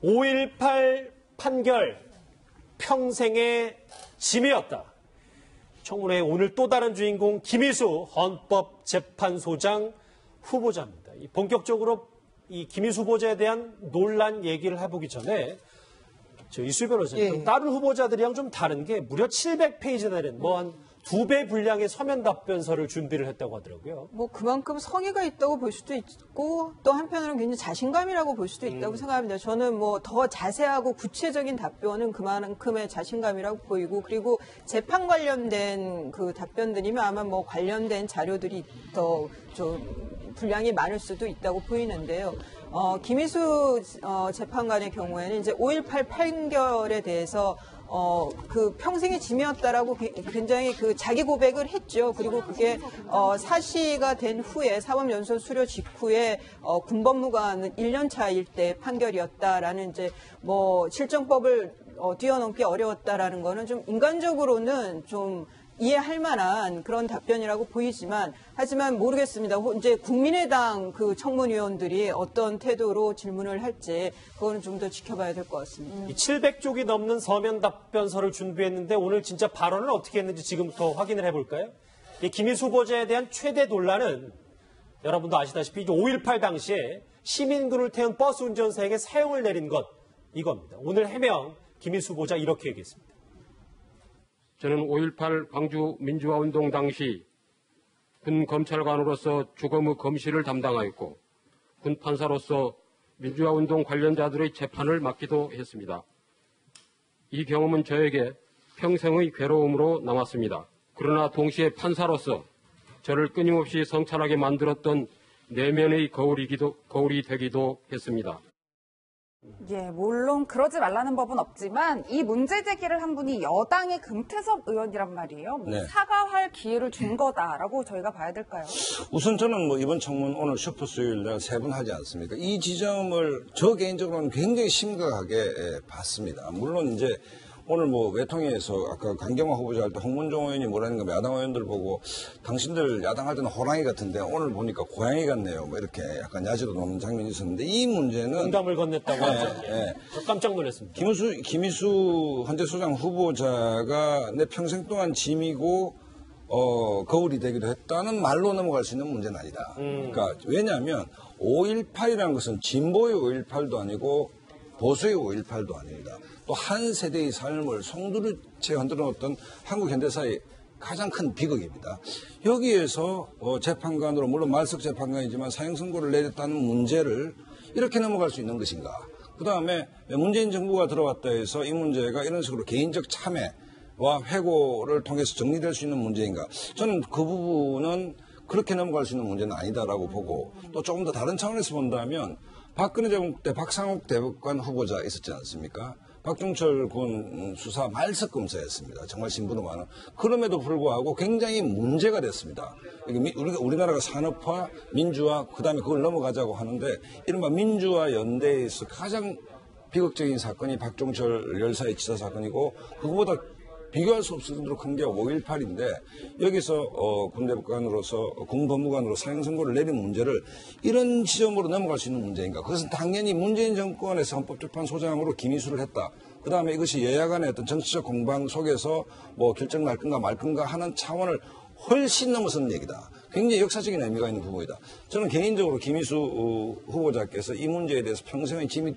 5.18 판결 평생의 짐이었다. 청문회 오늘 또 다른 주인공 김희수 헌법재판소장 후보자입니다. 본격적으로 이 김희수 후보자에 대한 논란 얘기를 해보기 전에 이수 변호사님, 다른 후보자들이랑 좀 다른 게 무려 700페이지나 되는 한 2배 분량의 서면 답변서를 준비를 했다고 하더라고요. 그만큼 성의가 있다고 볼 수도 있고 또 한편으로는 굉장히 자신감이라고 볼 수도 있다고 생각합니다. 저는 더 자세하고 구체적인 답변은 그만큼의 자신감이라고 보이고, 그리고 재판 관련된 그 답변들이면 아마 관련된 자료들이 더 좀 분량이 많을 수도 있다고 보이는데요. 김희수 재판관의 경우에는 이제 5.18 판결에 대해서 그 평생의 짐이었다라고 굉장히 그 자기 고백을 했죠. 그리고 그게 사시가 된 후에 사법연수원 수료 직후에 군법무관 1년 차일 때 판결이었다라는 이제 실정법을 뛰어넘기 어려웠다라는 거는 좀 인간적으로는 좀 이해할 만한 그런 답변이라고 보이지만, 하지만 모르겠습니다. 이제 국민의당 그 청문위원들이 어떤 태도로 질문을 할지 그거는 좀 더 지켜봐야 될 것 같습니다. 이 700쪽이 넘는 서면 답변서를 준비했는데 오늘 진짜 발언을 어떻게 했는지 지금부터 확인을 해볼까요? 이 김희수 후보자에 대한 최대 논란은 여러분도 아시다시피 5.18 당시에 시민군을 태운 버스 운전사에게 사형을 내린 것, 이겁니다. 오늘 해명 김희수 후보자 이렇게 얘기했습니다. 저는 5.18 광주 민주화운동 당시 군 검찰관으로서 주검의 검시를 담당하였고 군 판사로서 민주화운동 관련자들의 재판을 맡기도 했습니다. 이 경험은 저에게 평생의 괴로움으로 남았습니다. 그러나 동시에 판사로서 저를 끊임없이 성찰하게 만들었던 내면의 거울이 되기도 했습니다. 물론 그러지 말라는 법은 없지만 이 문제 제기를 한 분이 여당의 금태섭 의원이란 말이에요. 사과할 기회를 준 거다라고 저희가 봐야 될까요? 우선 저는 이번 청문 오늘 슈퍼 수요일 내가 3번 하지 않습니까? 이 지점을 저 개인적으로는 굉장히 심각하게 봤습니다. 물론 이제 오늘 외통위에서 아까 강경화 후보자 할 때 홍문종 의원이 뭐라는가 야당 의원들 보고 당신들 야당할 때는 호랑이 같은데 오늘 보니까 고양이 같네요. 이렇게 약간 야지도 놓는 장면이 있었는데 이 문제는 농담을 건넸다고 하죠. 저 깜짝 놀랐습니다. 김희수 헌재소장 후보자가 내 평생 동안 짐이고 거울이 되기도 했다는 말로 넘어갈 수 있는 문제는 아니다. 그러니까 왜냐하면 5.18이라는 것은 진보의 5.18도 아니고 보수의 5.18도 아닙니다. 또 한 세대의 삶을 송두리째 흔들어 놓았던 한국 현대사의 가장 큰 비극입니다. 여기에서 재판관으로, 물론 말석 재판관이지만 사형 선고를 내렸다는 문제를 이렇게 넘어갈 수 있는 것인가. 그다음에 문재인 정부가 들어왔다 해서 이 문제가 이런 식으로 개인적 참여와 회고를 통해서 정리될 수 있는 문제인가. 저는 그 부분은 그렇게 넘어갈 수 있는 문제는 아니다라고 보고, 또 조금 더 다른 차원에서 본다면 박근혜 정부 때 박상욱 대법관 후보자 있었지 않습니까? 박종철 군 수사 말석 검사였습니다. 정말 신분도 많은. 그럼에도 불구하고 굉장히 문제가 됐습니다. 우리나라가 산업화, 민주화, 그다음에 그걸 넘어가자고 하는데 이른바 민주화 연대에서 가장 비극적인 사건이 박종철 열사의 치사 사건이고, 그거보다 비교할 수 없을 정도로 큰 게 5.18인데 여기서 군법무관으로 사형 선고를 내린 문제를 이런 지점으로 넘어갈 수 있는 문제인가? 그것은 당연히 문재인 정권에서 헌법재판소장으로 김희수를 했다. 그다음에 이것이 여야 간의 어떤 정치적 공방 속에서 결정 날 건가 말 건가 하는 차원을 훨씬 넘어서는 얘기다. 굉장히 역사적인 의미가 있는 부분이다. 저는 개인적으로 김희수 후보자께서 이 문제에 대해서 평생의 짐이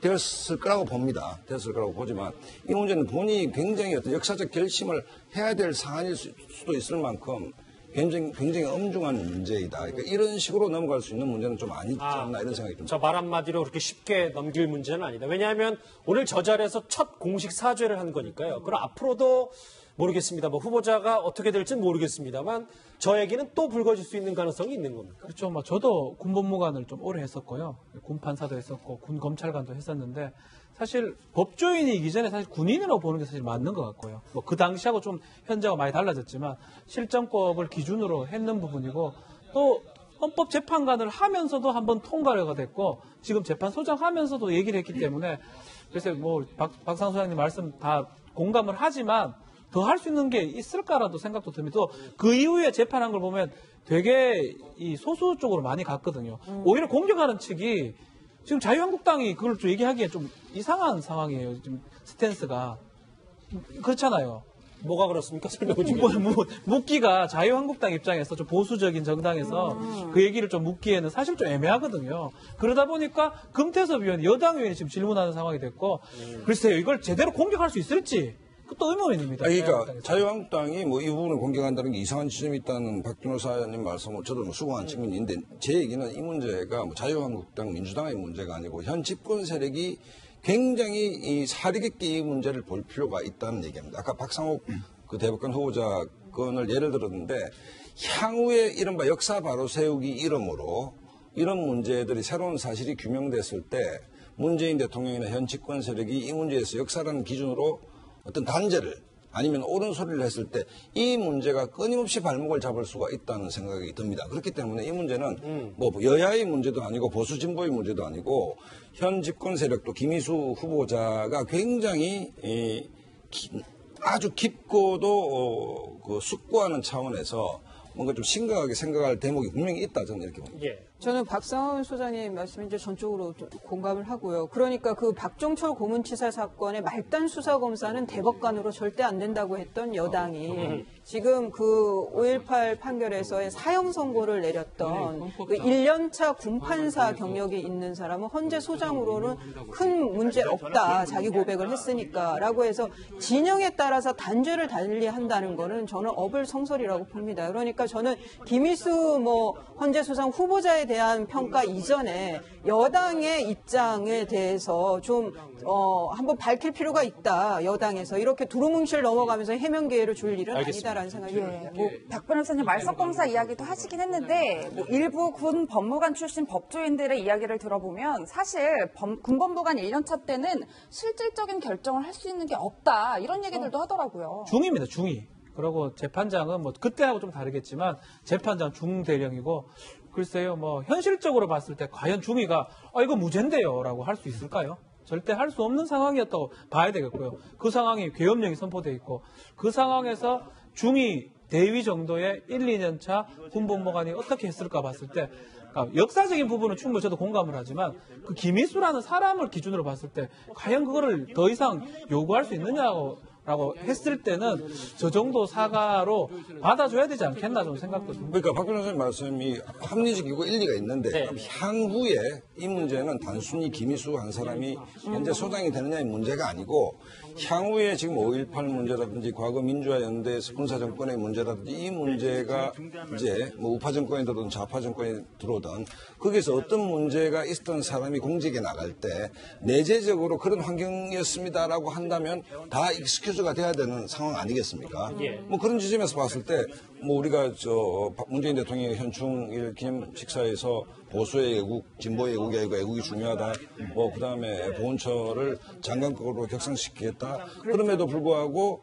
되었을 거라고 봅니다. 되었을 거라고 보지만 이 문제는 본인이 굉장히 어떤 역사적 결심을 해야 될 사안일 수도 있을 만큼 굉장히 엄중한 문제이다. 그러니까 이런 식으로 넘어갈 수 있는 문제는 좀 아니지 않나 이런 생각이 듭니다. 저 말 한마디로 그렇게 쉽게 넘길 문제는 아니다. 왜냐하면 오늘 저 자리에서 첫 공식 사죄를 한 거니까요. 그럼 앞으로도 모르겠습니다. 후보자가 어떻게 될지는 모르겠습니다만 저에게는 또 불거질 수 있는 가능성이 있는 겁니다. 그렇죠. 저도 군법무관을 좀 오래 했었고요. 군 판사도 했었고 군 검찰관도 했었는데 사실 법조인이기 전에 사실 군인이라고 보는 게 사실 맞는 것 같고요. 그 당시하고 좀 현재가 많이 달라졌지만 실정법을 기준으로 했는 부분이고, 또 헌법재판관을 하면서도 한번 통과가 됐고 지금 재판소장 하면서도 얘기를 했기 때문에, 그래서 박상 소장님 말씀 다 공감을 하지만 더 할 수 있는 게 있을까라도 생각도 듭니다. 또 그 이후에 재판한 걸 보면 되게 이 소수 쪽으로 많이 갔거든요. 오히려 공격하는 측이 지금 자유한국당이 그걸 좀 얘기하기에 좀 이상한 상황이에요. 지금 스탠스가. 그렇잖아요. 뭐가 그렇습니까? 설명을 좀. 묻기가 자유한국당 입장에서 좀 보수적인 정당에서 그 얘기를 좀 묻기에는 사실 좀 애매하거든요. 그러다 보니까 금태섭 의원이 여당 의원이 지금 질문하는 상황이 됐고, 글쎄요, 이걸 제대로 공격할 수 있을지 그것도 의문입니다. 그러니까 자유한국당이 뭐 이 부분을 공격한다는 게 이상한 지점이 있다는 박 변호사님 말씀을 저도 뭐 수긍한 측면이 있는데, 제 얘기는 이 문제가 뭐 자유한국당, 민주당의 문제가 아니고 현 집권 세력이 굉장히 이 사리 깊게 이 문제를 볼 필요가 있다는 얘기입니다. 아까 박상욱 그 대법관 후보자 건을 예를 들었는데, 향후에 이른바 역사 바로 세우기 이름으로 이런 문제들이 새로운 사실이 규명됐을 때 문재인 대통령이나 현 집권 세력이 이 문제에서 역사라는 기준으로 어떤 단죄를 아니면 옳은 소리를 했을 때 이 문제가 끊임없이 발목을 잡을 수가 있다는 생각이 듭니다. 그렇기 때문에 이 문제는 뭐 여야의 문제도 아니고 보수 진보의 문제도 아니고 현 집권 세력도 김희수 후보자가 굉장히 아주 깊고도 그 숙고하는 차원에서 뭔가 좀 심각하게 생각할 대목이 분명히 있다, 저는 이렇게 봅니다. 예. 저는 박상원 소장님 말씀에 이제 전적으로 공감을 하고요. 그러니까 그 박종철 고문치사 사건의 말단 수사 검사는 대법관으로 절대 안 된다고 했던 여당이 지금 그 5.18 판결에서의 사형 선고를 내렸던 그 1년차 군판사 경력이 있는 사람은 헌재 소장으로는 큰 문제 없다. 자기 고백을 했으니까라고 해서 진영에 따라서 단죄를 달리한다는 거는 저는 어불성설이라고 봅니다. 그러니까 저는 김희수 뭐 헌재 소장 후보자에 대한 평가 이전에 여당의 입장에 대해서 좀 한번 밝힐 필요가 있다. 여당에서 이렇게 두루뭉실 넘어가면서 해명 기회를 줄 일은 아니다라는 생각이 듭니다. 뭐 박 변호사님 말석검사 이야기도 하시긴 했는데 뭐 일부 군 법무관 출신 법조인들의 이야기를 들어보면 사실 군 법무관 1년차 때는 실질적인 결정을 할 수 있는 게 없다. 이런 얘기들도 하더라고요. 중입니다, 중이. 그리고 재판장은 뭐 그때하고 좀 다르겠지만 재판장 중대령이고, 글쎄요, 뭐 현실적으로 봤을 때 과연 중위가 이거 무죄인데요라고 할 수 있을까요? 절대 할 수 없는 상황이었다고 봐야 되겠고요. 그 상황이 계엄령이 선포돼 있고, 그 상황에서 중위 대위 정도의 1, 2년 차 군법무관이 어떻게 했을까 봤을 때, 그러니까 역사적인 부분은 충분히 저도 공감을 하지만 그 김희수라는 사람을 기준으로 봤을 때 과연 그거를 더 이상 요구할 수 있느냐고 라고 했을 때는 저 정도 사과로 받아줘야 되지 않겠나 좀 생각도 듭니다. 그러니까 박 변호사님 말씀이 합리적이고 일리가 있는데 네. 그럼 향후에 이 문제는 단순히 김희수 한 사람이 현재 소장이 되느냐의 문제가 아니고 향후에 지금 5.18 문제라든지 과거 민주화 연대 군사 정권의 문제라든지 이 문제가 이제 뭐 우파 정권에 들어오든 좌파 정권에 들어오든 거기서 어떤 문제가 있었던 사람이 공직에 나갈 때 내재적으로 그런 환경이었습니다라고 한다면 다 익스큐즈가 돼야 되는 상황 아니겠습니까? 예. 뭐 그런 지점에서 봤을 때 뭐 우리가 문재인 대통령의 현충일 기념 식사에서 보수의 애국, 진보의 애국이 아니고 애국이 중요하다. 뭐 그다음에 보훈처를 장관급으로 격상시키겠다. 그럼에도 불구하고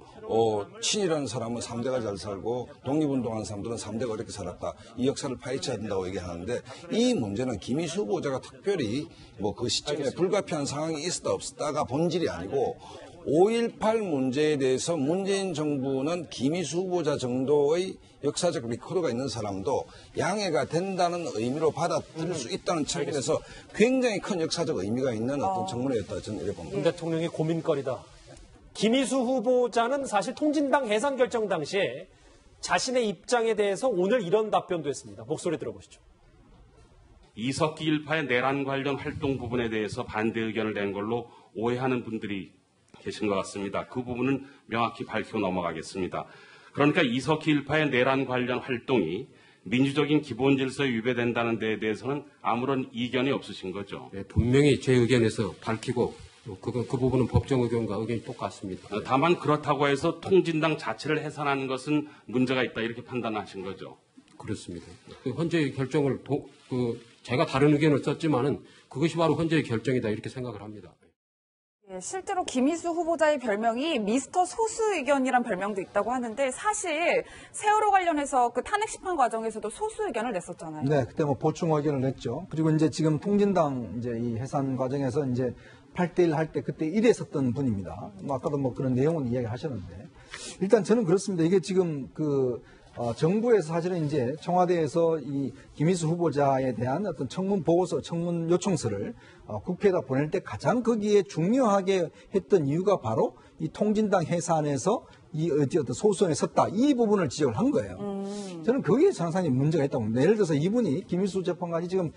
친이라는 사람은 3대가 잘 살고 독립운동하는 사람들은 3대가 어렵게 살았다. 이 역사를 파헤쳐야 된다고 얘기하는데 이 문제는 김희수 후보자가 특별히 뭐 그 시점에 불가피한 상황이 있었다 없었다가 본질이 아니고 5.18 문제에 대해서 문재인 정부는 김희수 후보자 정도의 역사적 리코더가 있는 사람도 양해가 된다는 의미로 받아들일 수 있다는 측면에서 굉장히 큰 역사적 의미가 있는 어떤 청문회였다 저는 이렇게 봅니다. 문 대통령의 고민거리다. 김희수 후보자는 사실 통진당 해산 결정 당시에 자신의 입장에 대해서 오늘 이런 답변도 했습니다. 목소리 들어보시죠. 이석기 일파의 내란 관련 활동 부분에 대해서 반대 의견을 낸 걸로 오해하는 분들이 계신 것 같습니다. 그 부분은 명확히 밝히고 넘어가겠습니다. 그러니까 이석기 일파의 내란 관련 활동이 민주적인 기본 질서에 위배된다는 데에 대해서는 아무런 이견이 없으신 거죠. 네, 분명히 제 의견에서 밝히고 그 부분은 법정 의견과 의견이 똑같습니다. 다만 그렇다고 해서 통진당 자체를 해산하는 것은 문제가 있다 이렇게 판단하신 거죠. 그렇습니다. 헌재의 결정을 제가 다른 의견을 썼지만은 그것이 바로 헌재의 결정이다 이렇게 생각을 합니다. 예, 실제로 김희수 후보자의 별명이 미스터 소수 의견이란 별명도 있다고 하는데 사실 세월호 관련해서 그 탄핵 심판 과정에서도 소수 의견을 냈었잖아요. 네, 그때 뭐 보충 의견을 냈죠. 그리고 이제 지금 통진당 이제 이 해산 과정에서 이제 8대1 할 때 그때 일했었던 분입니다. 뭐 아까도 뭐 그런 내용은 이야기하셨는데 일단 저는 그렇습니다. 이게 지금 그 정부에서 사실은 이제 청와대에서 이 김희수 후보자에 대한 어떤 청문 보고서, 청문 요청서를 국회에다 보낼 때 가장 거기에 중요하게 했던 이유가 바로 이 통진당 해산에서 이 어떤 소송에 섰다. 이 부분을 지적을 한 거예요. 저는 거기에 상당히 문제가 있다고 봅니다. 예를 들어서 이분이 김희수 재판관이 지금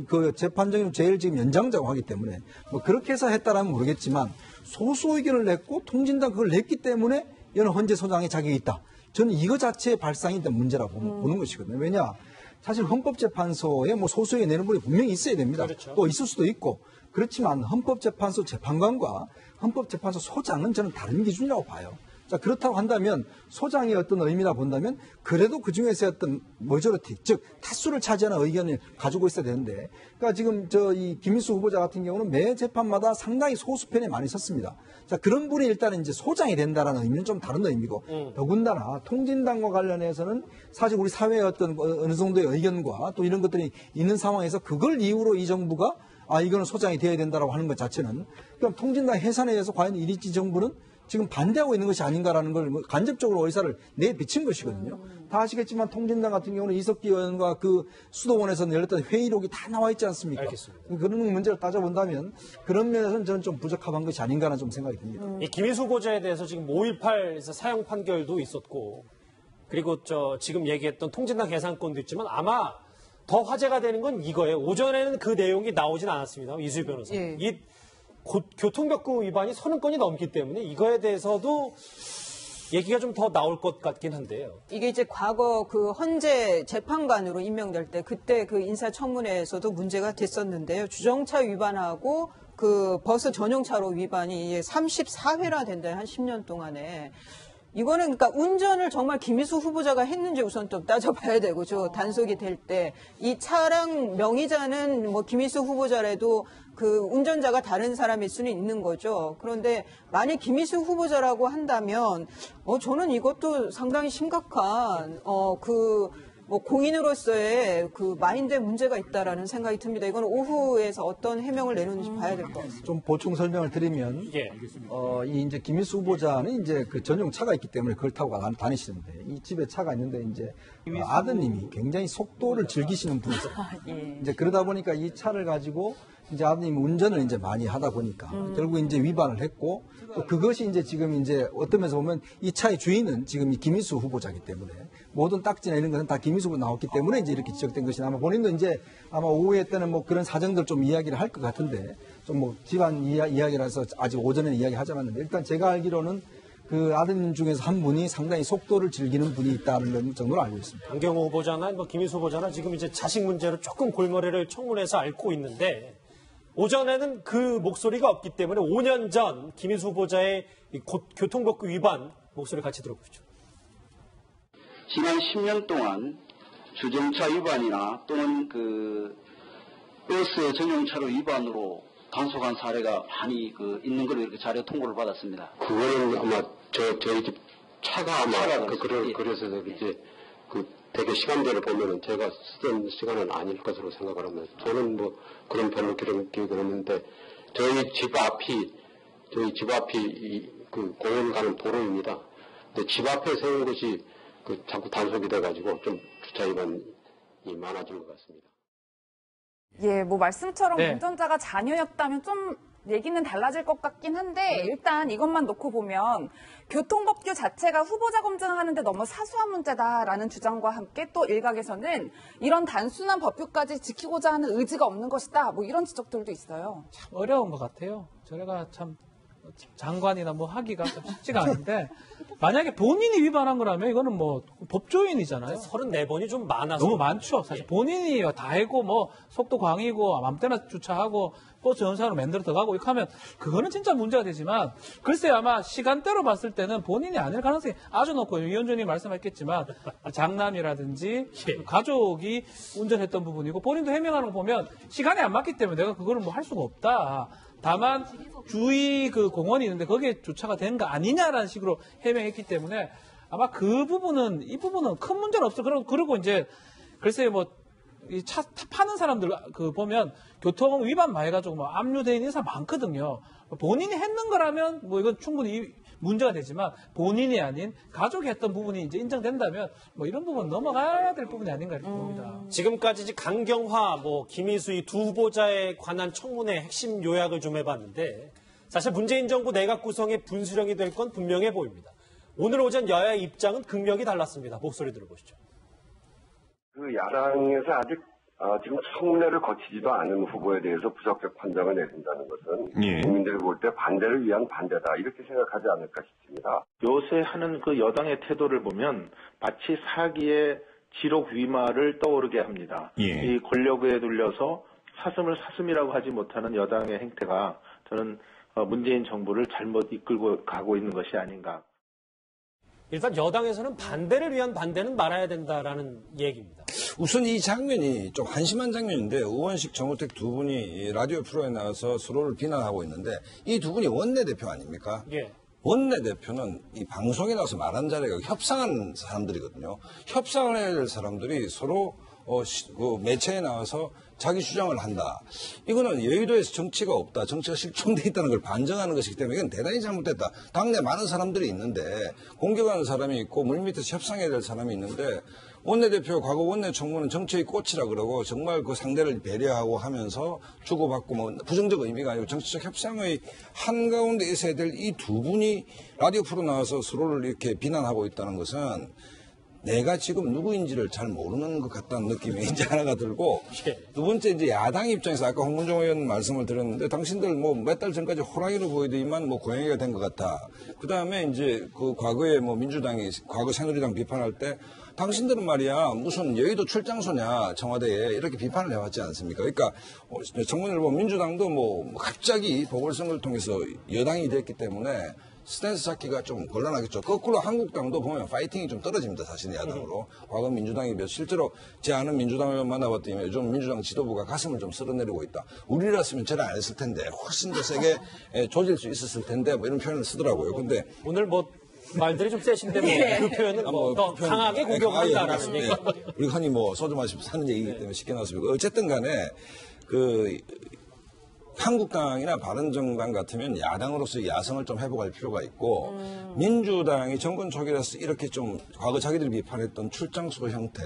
그 재판 중에 제일 지금 연장자고 하기 때문에 뭐 그렇게 해서 했다라면 모르겠지만 소수 의견을 냈고 통진당 그걸 냈기 때문에 이는 헌재 소장의 자격이 있다. 저는 이거 자체의 발상이 된 문제라고 보는 것이거든요. 왜냐? 사실 헌법재판소에 뭐 소수 의견 내는 분이 분명히 있어야 됩니다. 그렇죠. 또 있을 수도 있고. 그렇지만 헌법재판소 재판관과 헌법재판소 소장은 저는 다른 기준이라고 봐요. 자, 그렇다고 한다면 소장의 어떤 의미라 본다면 그래도 그 중에서 어떤 머저리티, 즉 타수를 차지하는 의견을 가지고 있어야 되는데, 그러니까 지금 이 김희수 후보자 같은 경우는 매 재판마다 상당히 소수편에 많이 섰습니다. 자, 그런 분이 일단은 이제 소장이 된다라는 의미는 좀 다른 의미고, 더군다나 통진당과 관련해서는 사실 우리 사회의 어떤 어느 정도의 의견과 또 이런 것들이 있는 상황에서 그걸 이유로 이 정부가 이거는 소장이 되어야 된다라고 하는 것 자체는, 그럼 통진당 해산에 대해서 과연 이 정부는 지금 반대하고 있는 것이 아닌가라는 걸 간접적으로 의사를 내비친 것이거든요. 다 아시겠지만 통진당 같은 경우는 이석기 의원과 그 수도원에서 열렸던 회의록이 다 나와 있지 않습니까? 알겠습니다. 그런 문제를 따져본다면 그런 면에서는 저는 좀 부적합한 것이 아닌가라는 좀 생각이 듭니다. 이 김희수 후보자에 대해서 지금 5.18에서 사형 판결도 있었고, 그리고 지금 얘기했던 통진당 해산권도 있지만 아마 더 화제가 되는 건 이거예요. 오전에는 그 내용이 나오진 않았습니다. 이수희 변호사. 예. 이 교통벽구 위반이 30건이 넘기 때문에 이거에 대해서도 얘기가 좀 더 나올 것 같긴 한데요. 이게 이제 과거 그 헌재 재판관으로 임명될 때 그때 그 인사청문회에서도 문제가 됐었는데요. 주정차 위반하고 그 버스 전용차로 위반이 34회나 된다, 한 10년 동안에. 이거는 그러니까 운전을 정말 김희수 후보자가 했는지 우선 좀 따져봐야 되고, 단속이 될 때 이 차량 명의자는 뭐 김희수 후보자라도 그 운전자가 다른 사람일 수는 있는 거죠. 그런데 만약 김희수 후보자라고 한다면 저는 이것도 상당히 심각한 뭐 공인으로서의 그 마인드에 문제가 있다라는 생각이 듭니다. 이건 오후에서 어떤 해명을 내놓는지 봐야 될 것 같습니다. 좀 보충 설명을 드리면, 예. 이 이제 김희수 후보자는 이제 그 전용 차가 있기 때문에 그걸 타고 다니시는데, 이 집에 차가 있는데 이제 아드님이 굉장히 속도를 즐기시는 분이세요. 이제 그러다 보니까 이 차를 가지고 이제 아드님이 운전을 이제 많이 하다 보니까 결국 이제 위반을 했고, 또 그것이 이제 지금 이제 어떤 면에서 보면 이 차의 주인은 지금 이 김희수 후보자이기 때문에 모든 딱지나 이런 것은 다 김희수 후보가 나왔기 때문에 이제 이렇게 지적된 것이, 아마 본인도 이제 아마 오후에 때는 뭐 그런 사정들 좀 이야기를 할 것 같은데, 좀 뭐 집안 이야기라서 아직 오전에 이야기하지 않았는데, 일단 제가 알기로는 그 아드님 중에서 한 분이 상당히 속도를 즐기는 분이 있다는 정도로 알고 있습니다. 강경호 후보자나 뭐 김희수 후보자나 지금 이제 자식 문제로 조금 골머리를 청문회에서 앓고 있는데, 오전에는 그 목소리가 없기 때문에 5년 전 김희수 후보자의 교통법규 위반 목소리를 같이 들어보시죠. 지난 10년 동안 주정차 위반이나 또는 그 버스 전용차로 위반으로 단속한 사례가 많이 있는 걸로 이렇게 자료 통보를 받았습니다. 그거는 아마 저희 집 차가 아마 그래서 이제 되게 시간대를 보면은 제가 쓰던 시간은 아닐 것으로 생각을 합니다. 저는 뭐 그런 별로 기억은 없는데, 저희 집 앞이 그 공원 가는 도로입니다. 근데 집 앞에 세운 것이 자꾸 단속이 돼가지고 좀 주차 위반이 많아진 것 같습니다. 예, 뭐 말씀처럼 네. 운전자가 자녀였다면 좀 얘기는 달라질 것 같긴 한데, 일단 이것만 놓고 보면 교통법규 자체가 후보자 검증하는데 너무 사소한 문제다라는 주장과 함께 또 일각에서는 이런 단순한 법규까지 지키고자 하는 의지가 없는 것이다, 뭐 이런 지적들도 있어요. 참 어려운 것 같아요. 저희가 참 장관이나 뭐 하기가 좀 쉽지가 않은데, 만약에 본인이 위반한 거라면 이거는 뭐 법조인이잖아요. 34번이 좀 많아서. 너무 많죠. 사실 본인이 다 해고 뭐 속도 광이고 맘 때나 주차하고 버스 연사로 만들어 들어가고 이렇게 하면 그거는 진짜 문제가 되지만, 글쎄 아마 시간대로 봤을 때는 본인이 아닐 가능성이 아주 높고, 위원장님이 말씀하셨겠지만 장남이라든지 가족이 운전했던 부분이고, 본인도 해명하는 거 보면 시간이 안 맞기 때문에 내가 그거를 뭐 할 수가 없다. 다만 주위 그 공원이 있는데 거기에 주차가 된 거 아니냐라는 식으로 해명했기 때문에 아마 이 부분은 큰 문제는 없어. 그리고 이제 글쎄요, 뭐 이 차 파는 사람들 보면 교통 위반 많이 해가지고 뭐 압류돼 있는 사람 많거든요. 본인이 했는 거라면 뭐 이건 충분히 문제가 되지만 본인이 아닌 가족이 했던 부분이 이제 인정된다면 뭐 이런 부분 넘어가야 될 부분이 아닌가 이렇게 봅니다. 지금까지 이제 강경화, 김희수 이 두 후보자에 관한 청문회 핵심 요약을 좀 해봤는데 사실 문재인 정부 내각 구성의 분수령이 될 건 분명해 보입니다. 오늘 오전 여야의 입장은 극명히 달랐습니다. 목소리 들어보시죠. 그 야당에서 아직 지금 청문회를 거치지도 않은 후보에 대해서 부적격 판정을 내린다는 것은 국민들이 볼 때 반대를 위한 반대다 이렇게 생각하지 않을까 싶습니다. 요새 하는 그 여당의 태도를 보면 마치 사기의 지록 위마를 떠오르게 합니다. 이 권력에 눌려서 사슴을 사슴이라고 하지 못하는 여당의 행태가 저는 문재인 정부를 잘못 이끌고 가고 있는 것이 아닌가. 일단 여당에서는 반대를 위한 반대는 말아야 된다라는 얘기입니다. 우선 이 장면이 좀 한심한 장면인데 의원식 정우택 두 분이 라디오 프로에 나와서 서로를 비난하고 있는데 이 두 분이 원내대표 아닙니까? 예. 원내대표는 이 방송에 나와서 말하는 자리가 협상하는 사람들이거든요. 협상을 해야 될 사람들이 서로 그 매체에 나와서 자기 주장을 한다. 이거는 여의도에서 정치가 없다. 정치가 실종돼 있다는 걸 반증하는 것이기 때문에 이건 대단히 잘못됐다. 당내 많은 사람들이 있는데 공격하는 사람이 있고 물밑에서 협상해야 될 사람이 있는데 원내대표 과거 원내 총무는 정치의 꽃이라 그러고 정말 그 상대를 배려하고 하면서 주고받고 뭐 부정적 의미가 아니고 정치적 협상의 한가운데 있어야 될 이 두 분이 라디오 프로 나와서 서로를 이렇게 비난하고 있다는 것은 내가 지금 누구인지를 잘 모르는 것 같다는 느낌이 이제 하나가 들고 두 번째 이제 야당 입장에서 아까 홍문종 의원 말씀을 드렸는데 당신들 뭐 몇 달 전까지 호랑이로 보이더니만 뭐 고양이가 된 것 같아. 그 다음에 이제 그 과거에 뭐 민주당이 과거 새누리당 비판할 때 당신들은 말이야 무슨 여의도 출장소냐 청와대에 이렇게 비판을 해왔지 않습니까? 그러니까 청문회를 보면 민주당도 뭐 갑자기 보궐선거를 통해서 여당이 됐기 때문에 스탠스 잡기가 좀 곤란하겠죠. 거꾸로 한국당도 보면 파이팅이 좀 떨어집니다. 사실 야당으로. 과거 민주당이 실제로 제 아는 민주당 의원 만나봤더니 요즘 민주당 지도부가 가슴을 좀 쓸어내리고 있다. 우리라으면 저를 안 했을 텐데 훨씬 더 세게 조질 수 있었을 텐데 뭐 이런 표현을 쓰더라고요. 근데 오늘 말들이 좀 세신데 그 표현은 더 강하게 공격한다라는 얘기. 우리 흔히 소주 마시고 사는 얘기이기 때문에 쉽게 나왔습니다. 어쨌든 간에 한국당이나 바른정당 같으면 야당으로서 야성을 좀 회복할 필요가 있고 민주당이 정권 초기라서 이렇게 좀 과거 자기들이 비판했던 출장소 형태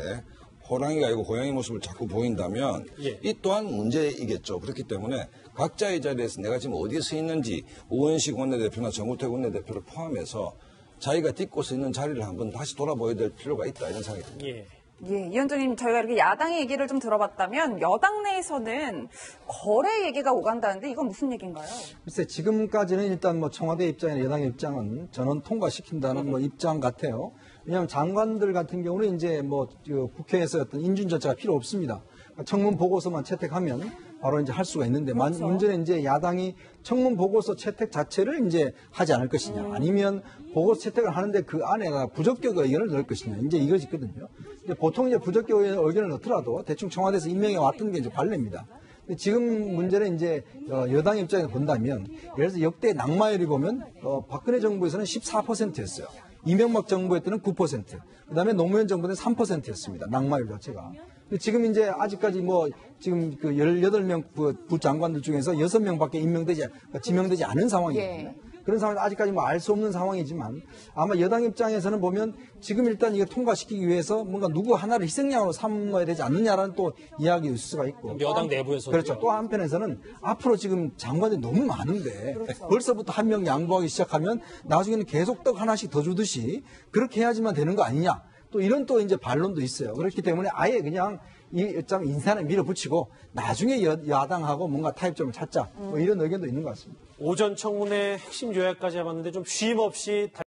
호랑이가 아니고 고양이 모습을 자꾸 보인다면 이 또한 문제이겠죠. 그렇기 때문에 각자의 자리에서 내가 지금 어디에 서 있는지 우원식 원내대표나 정우택 원내대표를 포함해서 자기가 딛고 서 있는 자리를 한번 다시 돌아보아야 될 필요가 있다 이런 생각이 듭니다. 이 위원장님, 저희가 이렇게 야당의 얘기를 좀 들어봤다면 여당 내에서는 거래 얘기가 오간다는데 이건 무슨 얘기인가요? 글쎄 지금까지는 일단 청와대 입장이나 여당의 입장은 전원 통과시킨다는 입장 같아요. 왜냐하면 장관들 같은 경우는 이제 국회에서 어떤 인준 절차가 필요 없습니다. 청문 보고서만 채택하면 바로 이제 할 수가 있는데 그렇죠. 문제는 이제 야당이 청문 보고서 채택 자체를 이제 하지 않을 것이냐 아니면 보고서 채택을 하는데 그 안에가 부적격 의견을 넣을 것이냐 이제 이것이거든요. 보통 이제 부적격 의견을 넣더라도 대충 청와대에서 임명해 왔던 게 이제 관례입니다. 근데 지금 문제는 이제 여당 입장에서 본다면 예를 들어서 역대 낙마율이 보면 박근혜 정부에서는 14%였어요. 이명박 정부에 때는 9%, 그다음에 노무현 정부 때는 3%였습니다. 낙마율 자체가. 근데 지금 이제 아직까지 지금 그 18명 부장관들 중에서 6명밖에 지명되지 않은 상황이거든요. 그런 상황에서 아직까지 알 수 없는 상황이지만 아마 여당 입장에서는 보면 지금 일단 이거 통과시키기 위해서 뭔가 누구 하나를 희생양으로 삼아야 되지 않느냐라는 또 이야기 있을 수가 있고. 여당 내부에서. 그렇죠. 또 한편에서는 앞으로 지금 장관들이 너무 많은데 그렇죠. 벌써부터 한 명 양보하기 시작하면 나중에는 계속 떡 하나씩 더 주듯이 그렇게 해야지만 되는 거 아니냐. 또 이런 또 이제 반론도 있어요. 그렇기 때문에 아예 그냥 인사에 밀어붙이고 나중에 야당하고 뭔가 타협점을 찾자. 이런 의견도 있는 것 같습니다. 오전 청문회 핵심 요약까지 해봤는데 좀 쉼 없이